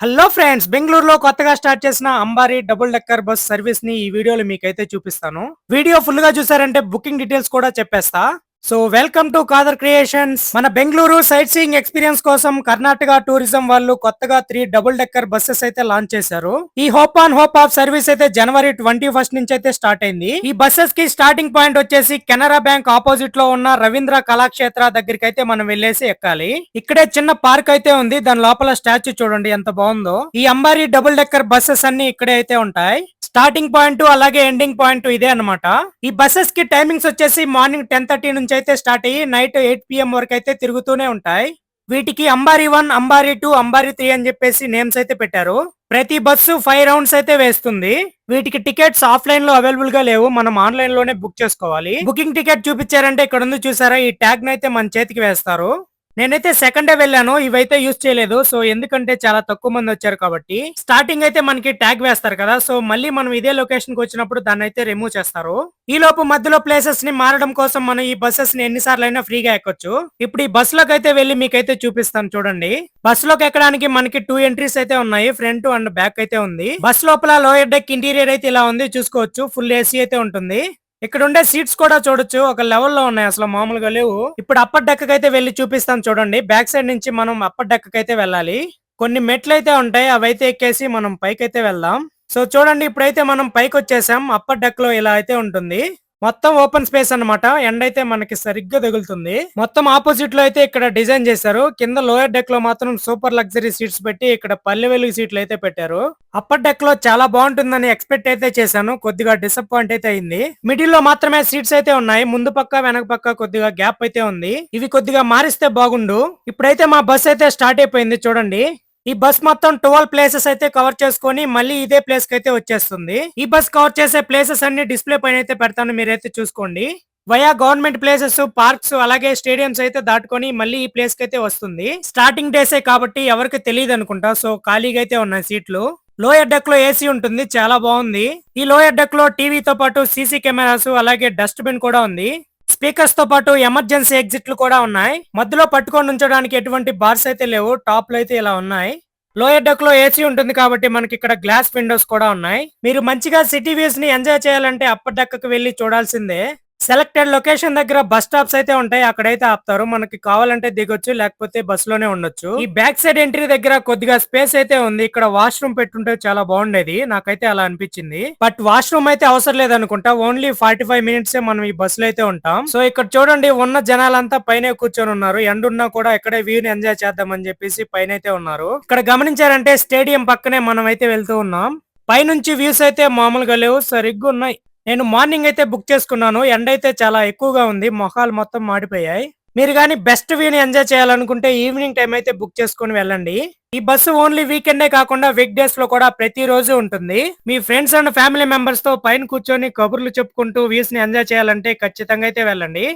Hello friends, బెంగళూరులో కొత్తగా start చేసిన అంబారీ డబుల్ డెక్కర్ బస్ సర్వీస్ ని ఈ వీడియోలో మీకైతే చూపిస్తాను. వీడియో ఫుల్ గా చూసారంటే బుకింగ్ డీటెయిల్స్ కూడా చెప్పేస్తా. So welcome to Kadar creations. మన బెంగళూరు సైట్ సీయింగ్ ఎక్స్పీరియన్స్ కోసం కర్ణాటక టూరిజం వాళ్ళు కొత్తగా 3 డబుల్ డెక్కర్ బస్సెస్ అయితే లాంచ్ చేశారు. ఈ hope on hope of service అయితే జనవరి 21 నుంచి అయితే స్టార్ట్ అయింది. ఈ బస్సెస్ కి స్టార్టింగ్ పాయింట్ వచ్చేసి కెనరా బ్యాంక్ ఆపోజిట్ లో ఉన్న రవీంద్ర కళాక్షేత్ర దగ్గరికి అయితే మనం వెళ్ళేసి ఎక్కాలి. ఇక్కడే చిన్న పార్క్ అయితే ఉంది, దాని లోపల స్టాచ్యూ చూడండి ఎంత బాగుందో. ఈ అంబారీ డబుల్ డెక్కర్ బస్సెస్ అన్ని ఇక్కడే అయితే ఉంటాయి. స్టార్టింగ్ పాయింట్ అలాగే ఎండింగ్ పాయింట్ ఇదే అన్నమాట. ఈ బస్సెస్ కి టైమింగ్స్ వచ్చేసి మార్నింగ్ 10:30 నుంచి అయితే స్టార్ట్ అయ్యి నైట్ 8 PM వరకు అయితే తిరుగుతూనే ఉంటాయి. వీటికి అంబారీ 1, అంబారీ 2, అంబారీ 3 అని చెప్పేసి నేమ్స్ అయితే పెట్టారు. ప్రతి బస్సు 5 రౌండ్స్ అయితే వేస్తుంది. వీటికి టికెట్స్ ఆఫ్లైన్ లో అవైలబుల్ గా లేవు, మనం ఆన్లైన్ లోనే బుక్ చేసుకోవాలి. బుకింగ్ టికెట్ చూపించారంటే ఇక్కడ ఉంది చూసారా, ఈ ట్యాగ్ నైతే మన చేతికి వేస్తారు. నేనైతే సెకండ్ డే వెళ్ళాను, ఇవైతే యూజ్ చేయలేదు. సో ఎందుకంటే చాలా తక్కువ మంది వచ్చారు కాబట్టి. స్టార్టింగ్ అయితే మనకి ట్యాగ్ వేస్తారు కదా, సో మళ్ళీ మనం ఇదే లొకేషన్ కి వచ్చినప్పుడు దాన్ని అయితే రిమూవ్ చేస్తారు. ఈ లోపు మధ్యలో ప్లేసెస్ ని మారడం కోసం మనం ఈ బస్సెస్ ని ఎన్నిసార్లు అయినా ఫ్రీగా ఎక్కొచ్చు. ఇప్పుడు ఈ బస్ లోకి అయితే వెళ్ళి మీకైతే చూపిస్తాను చూడండి. బస్ లోకి ఎక్కడానికి మనకి 2 ఎంట్రీస్ అయితే ఉన్నాయి, ఫ్రంట్ అండ్ బ్యాక్ అయితే ఉంది. బస్ లోపల లోయర్ డెక్ ఇంటీరియర్ అయితే ఇలా ఉంది, చూసుకోవచ్చు. ఫుల్ ఏసీ అయితే ఉంటుంది. ఇక్కడ ఉండే సీట్స్ కూడా చూడొచ్చు, ఒక లెవెల్లో ఉన్నాయి, అసలు మామూలుగా లేవు. ఇప్పుడు అప్పర్ డెక్ అయితే వెళ్ళి చూపిస్తాను చూడండి. బ్యాక్ సైడ్ నుంచి మనం అప్పర్ డెక్ అయితే వెళ్ళాలి. కొన్ని మెట్లు అయితే ఉంటాయి, అవైతే ఎక్కేసి మనం పైకి అయితే వెళ్దాం. సో చూడండి, ఇప్పుడైతే మనం పైకి వచ్చేసాం. అప్పర్ డెక్ లో ఇలా అయితే ఉంటుంది. మొత్తం ఓపెన్ స్పేస్ అన్నమాట. ఎండ్ అయితే మనకి సరిగ్గా తగులుతుంది. మొత్తం ఆపోజిట్ లో అయితే ఇక్కడ డిజైన్ చేశారు. కింద లోయర్ డెక్ లో మాత్రం సూపర్ లగ్జరీ సీట్స్ పెట్టి ఇక్కడ పల్లె వెలుగు సీట్లు అయితే పెట్టారు. అప్పర్ డెక్ లో చాలా బాగుంటుందని ఎక్స్పెక్ట్ అయితే చేశాను, కొద్దిగా డిసప్పాయింట్ అయితే అయింది. మిడిల్ లో మాత్రమే సీట్స్ అయితే ఉన్నాయి, ముందు పక్క వెనక పక్క కొద్దిగా గ్యాప్ అయితే ఉంది. ఇవి కొద్దిగా మారిస్తే బాగుండు. ఇప్పుడైతే మా బస్ అయితే స్టార్ట్ అయిపోయింది చూడండి. ఈ బస్ మొత్తం 12 ప్లేసెస్ అయితే కవర్ చేసుకొని మళ్ళీ ఇదే ప్లేస్ కి అయితే వచ్చేస్తుంది. ఈ బస్ కవర్ చేసే ప్లేసెస్ అన్ని డిస్ప్లే పైన అయితే పెడతాను, మీరైతే చూసుకోండి. వయా గవర్నమెంట్ ప్లేసెస్, పార్క్స్ అలాగే స్టేడియంస్ అయితే దాటుకొని మళ్ళీ ఈ ప్లేస్ కి అయితే వస్తుంది. స్టార్టింగ్ డేసే కాబట్టి ఎవరికి తెలియదు అనుకుంటా, సో ఖాళీగా అయితే ఉన్నాయి సీట్లు. లోయర్ డెక్ లో ఏసీ ఉంటుంది, చాలా బాగుంది. ఈ లోయర్ డెక్ లో టీవీతో పాటు సీసీ కెమెరాస్ అలాగే డస్ట్ బిన్ కూడా ఉంది. స్పీకర్స్ తో పాటు ఎమర్జెన్సీ ఎగ్జిట్లు కూడా ఉన్నాయి. మధ్యలో పట్టుకొని ఉంచడానికి ఎటువంటి బార్స్ అయితే లేవు, టాప్ లో అయితే ఇలా ఉన్నాయి. లోయర్ డెక్ లో ఏసీ ఉంటుంది కాబట్టి మనకి ఇక్కడ గ్లాస్ విండోస్ కూడా ఉన్నాయి. మీరు మంచిగా సిటీ వ్యూస్ ని ఎంజాయ్ చేయాలంటే అప్పర్ డెక్ కి వెళ్లి చూడాల్సిందే. సెలెక్టెడ్ లొకేషన్ దగ్గర బస్ స్టాప్స్ అయితే ఉంటాయి, అక్కడైతే ఆపుతారు. మనకి కావాలంటే దిగొచ్చు, లేకపోతే బస్ లోనే ఉండొచ్చు. ఈ బ్యాక్ సైడ్ ఎంట్రీ దగ్గర కొద్దిగా స్పేస్ అయితే ఉంది, ఇక్కడ వాష్రూమ్ పెట్టుంటే చాలా బాగుండేది, నాకైతే అలా అనిపించింది. బట్ వాష్రూమ్ అయితే అవసరం లేదనుకుంటా, ఓన్లీ 45 మినిట్స్ మనం ఈ బస్ లో అయితే ఉంటాం. సో ఇక్కడ చూడండి, ఉన్న జనాలంతా పైన కూర్చొని ఉన్నారు. ఎండ్ ఉన్నా కూడా ఇక్కడే వ్యూ ని ఎంజాయ్ చేద్దామని చెప్పేసి పైన అయితే ఉన్నారు. ఇక్కడ గమనించారంటే స్టేడియం పక్కనే మనం అయితే వెళ్తూ ఉన్నాం. పైనుంచి వ్యూస్ అయితే మామూలుగా లేవు, సరిగ్గా ఉన్నాయి. నేను మార్నింగ్ అయితే బుక్ చేసుకున్నాను, ఎండ అయితే చాలా ఎక్కువగా ఉంది, మొహాలు మొత్తం మాడిపోయాయి. మీరు కానీ బెస్ట్ వ్యూని ఎంజాయ్ చేయాలనుకుంటే ఈవినింగ్ టైం అయితే బుక్ చేసుకుని వెళ్ళండి. ఈ బస్సు ఓన్లీ వీకెండే కాకుండా వీక్ డేస్ లో కూడా ప్రతి రోజు ఉంటుంది. మీ ఫ్రెండ్స్ అండ్ ఫ్యామిలీ మెంబర్స్ తో పైన కూర్చొని కబుర్లు చెప్పుకుంటూ వ్యూస్ ని ఎంజాయ్ చేయాలంటే ఖచ్చితంగా అయితే వెళ్ళండి.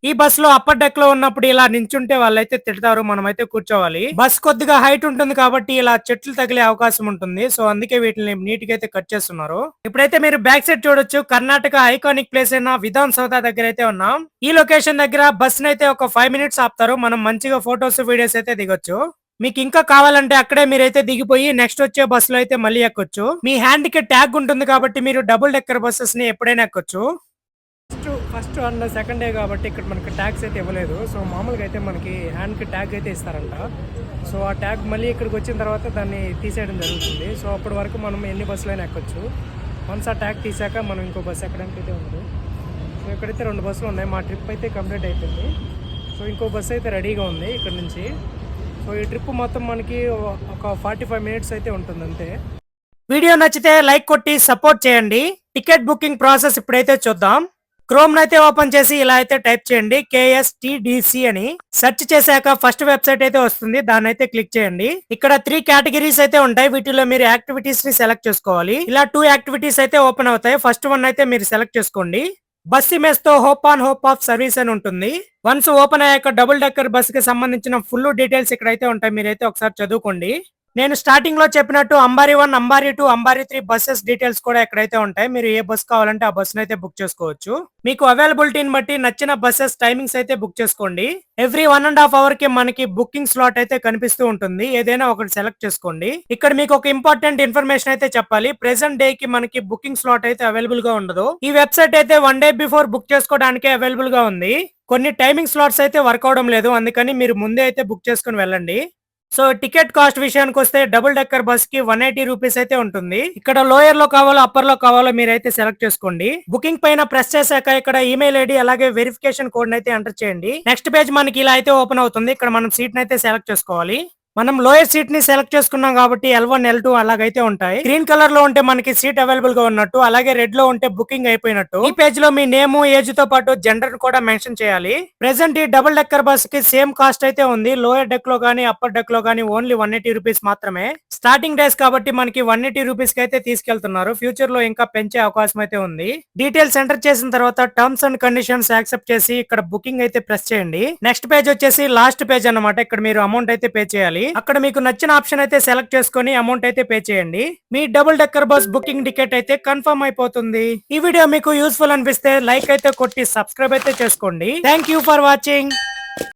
ఈ బస్ లో అప్పర్ డెక్ లో ఉన్నప్పుడు ఇలా నించుంటే వాళ్ళైతే తిడతారు, మనమైతే కూర్చోవాలి. బస్ కొద్దిగా హైట్ ఉంటుంది కాబట్టి ఇలా చెట్లు తగిలే అవకాశం ఉంటుంది, సో అందుకే వీటిని నీట్ గా అయితే కట్ చేస్తున్నారు. ఇప్పుడైతే మీరు బ్యాక్ సైడ్ చూడొచ్చు, కర్ణాటక ఐకానిక్ ప్లేస్ అయిన విధాన్ సౌధ దగ్గర అయితే ఉన్నాం. ఈ లొకేషన్ దగ్గర బస్ అయితే ఒక 5 మినిట్స్ ఆపుతారు, మనం మంచిగా ఫొటోస్ వీడియోస్ అయితే దిగొచ్చు. మీకు ఇంకా కావాలంటే అక్కడే మీరైతే దిగిపోయి నెక్స్ట్ వచ్చే బస్ లో అయితే మళ్ళీ ఎక్కొచ్చు. మీ హ్యాండ్ కి ట్యాగ్ ఉంటుంది కాబట్టి మీరు డబుల్ డెక్కర్ బస్సెస్ ని ఎప్పుడైనా ఎక్కొచ్చు. ఫస్ట్ అండ్ సెకండ్ డే కాబట్టి ఇక్కడ మనకి ట్యాగ్స్ అయితే ఇవ్వలేదు. సో మామూలుగా అయితే మనకి హ్యాండ్కి ట్యాగ్ అయితే ఇస్తారంట. సో ఆ ట్యాగ్ మళ్ళీ ఇక్కడికి వచ్చిన తర్వాత దాన్ని తీసేయడం జరుగుతుంది. సో అప్పటి వరకు మనం ఎన్ని బస్సులైనా ఎక్కొచ్చు. వన్స్ ఆ ట్యాగ్ తీసాక మనం ఇంకో బస్సు ఎక్కడానికి అయితే ఉండదు. సో ఇక్కడైతే 2 బస్సులు ఉన్నాయి. మా ట్రిప్ అయితే కంప్లీట్ అయిపోయింది. సో ఇంకో బస్సు అయితే రెడీగా ఉంది ఇక్కడ నుంచి. సో ఈ ట్రిప్ మొత్తం మనకి ఒక 45 మినిట్స్ అయితే ఉంటుంది అంతే. వీడియో నచ్చితే లైక్ కొట్టి సపోర్ట్ చేయండి. టికెట్ బుకింగ్ ప్రాసెస్ ఇప్పుడైతే చూద్దాం. క్రోమ్ అయితే ఓపెన్ చేసి ఇలా అయితే టైప్ చేయండి, KSTDC అని. సెర్చ్ చేశాక ఫస్ట్ వెబ్సైట్ అయితే వస్తుంది, దాన్ని అయితే క్లిక్ చేయండి. ఇక్కడ 3 కేటగిరీస్ అయితే ఉంటాయి, వీటిలో మీరు యాక్టివిటీస్ ని సెలెక్ట్ చేసుకోవాలి. ఇలా 2 యాక్టివిటీస్ అయితే ఓపెన్ అవుతాయి. ఫస్ట్ వన్ అయితే మీరు సెలెక్ట్ చేసుకోండి. బస్ ఇమేజ్ తో hope on hope of service అని ఉంటుంది. వన్స్ ఓపెన్ అయ్యాక డబుల్ డెక్కర్ బస్ కి సంబంధించిన ఫుల్ డీటెయిల్స్ ఇక్కడైతే ఉంటాయి, మీరైతే ఒకసారి చదువుకోండి. నేను స్టార్టింగ్ లో చెప్పినట్టు అంబారీ 1, అంబారీ 2, అంబారీ 3 బస్సెస్ డీటెయిల్స్ కూడా ఎక్కడైతే ఉంటాయి. మీరు ఏ బస్ కావాలంటే ఆ బస్ అయితే బుక్ చేసుకోవచ్చు. మీకు అవైలబిలిటీని బట్టి నచ్చిన బస్సెస్ టైమింగ్స్ అయితే బుక్ చేసుకోండి. ఎవ్రీ 1.5 అవర్ కి మనకి బుకింగ్ స్లాట్ అయితే కనిపిస్తూ ఉంటుంది. ఏదైనా ఒకటి సెలెక్ట్ చేసుకోండి. ఇక్కడ మీకు ఒక ఇంపార్టెంట్ ఇన్ఫర్మేషన్ అయితే చెప్పాలి. ప్రెసెంట్ డే కి మనకి బుకింగ్ స్లాట్ అయితే అవైలబుల్ గా ఉండదు. ఈ వెబ్సైట్ అయితే 1 డే బిఫోర్ బుక్ చేసుకోవడానికి అవైలబుల్ గా ఉంది. కొన్ని టైమింగ్ స్లాట్స్ అయితే వర్క్ అవడం లేదు. అందుకని మీరు ముందే అయితే బుక్ చేసుకుని వెళ్ళండి. సో టికెట్ కాస్ట్ విషయానికి వస్తే డబుల్ డెక్కర్ బస్ కి 180 రూపీస్ అయితే ఉంటుంది. ఇక్కడ లోయర్ లో కావాలో అప్పర్ లో కావాలో మీరైతే సెలెక్ట్ చేసుకోండి. బుకింగ్ పైన ప్రెస్ చేశాక ఇక్కడ ఈమెయిల్ ఐడి అలాగే వెరిఫికేషన్ కోడ్ అయితే ఎంటర్ చేయండి. నెక్స్ట్ పేజ్ మనకి ఇలా అయితే ఓపెన్ అవుతుంది. ఇక్కడ మనం సీట్ అయితే సెలెక్ట్ చేసుకోవాలి. మనం లోయర్ సీట్ ని సెలెక్ట్ చేసుకున్నాం కాబట్టి L1, L2 అలాగైతే ఉంటాయి. గ్రీన్ కలర్ లో ఉంటే మనకి సీట్ అవైలబుల్ గా ఉన్నట్టు, అలాగే రెడ్ లో ఉంటే బుకింగ్ అయిపోయినట్టు. ఈ పేజ్ లో మీ నేమ్, ఏజ్ తో పాటు జెండర్ కూడా మెన్షన్ చేయాలి. ప్రెసెంట్ ఈ డబుల్ డెక్కర్ బస్ కి సేమ్ కాస్ట్ అయితే ఉంది. లోయర్ డెక్ లో గానీ అప్పర్ డెక్ లో గానీ ఓన్లీ 180 రూపీస్ మాత్రమే. స్టార్టింగ్ డేస్ కాబట్టి మనకి 180 రూపీస్ కి అయితే తీసుకెళ్తున్నారు. ఫ్యూచర్ లో ఇంకా పెంచే అవకాశం అయితే ఉంది. డీటెయిల్స్ ఎంటర్ చేసిన తర్వాత టర్మ్స్ అండ్ కండిషన్స్ యాక్సెప్ట్ చేసి ఇక్కడ బుకింగ్ అయితే ప్రెస్ చేయండి. నెక్స్ట్ పేజ్ వచ్చేసి లాస్ట్ పేజ్ అన్నమాట. ఇక్కడ మీరు అమౌంట్ అయితే పే చేయాలి. అక్కడ మీకు నచ్చిన ఆప్షన్ అయితే సెలెక్ట్ చేసుకొని అమౌంట్ అయితే పే చేయండి. మీ double decker bus booking ticket అయితే కన్ఫర్మ్ అయిపోతుంది. ఈ వీడియో మీకు యూస్ఫుల్ అనిపిస్తే లైక్ అయితే కొట్టి సబ్స్క్రైబ్ అయితే చేసుకోండి. Thank you for watching.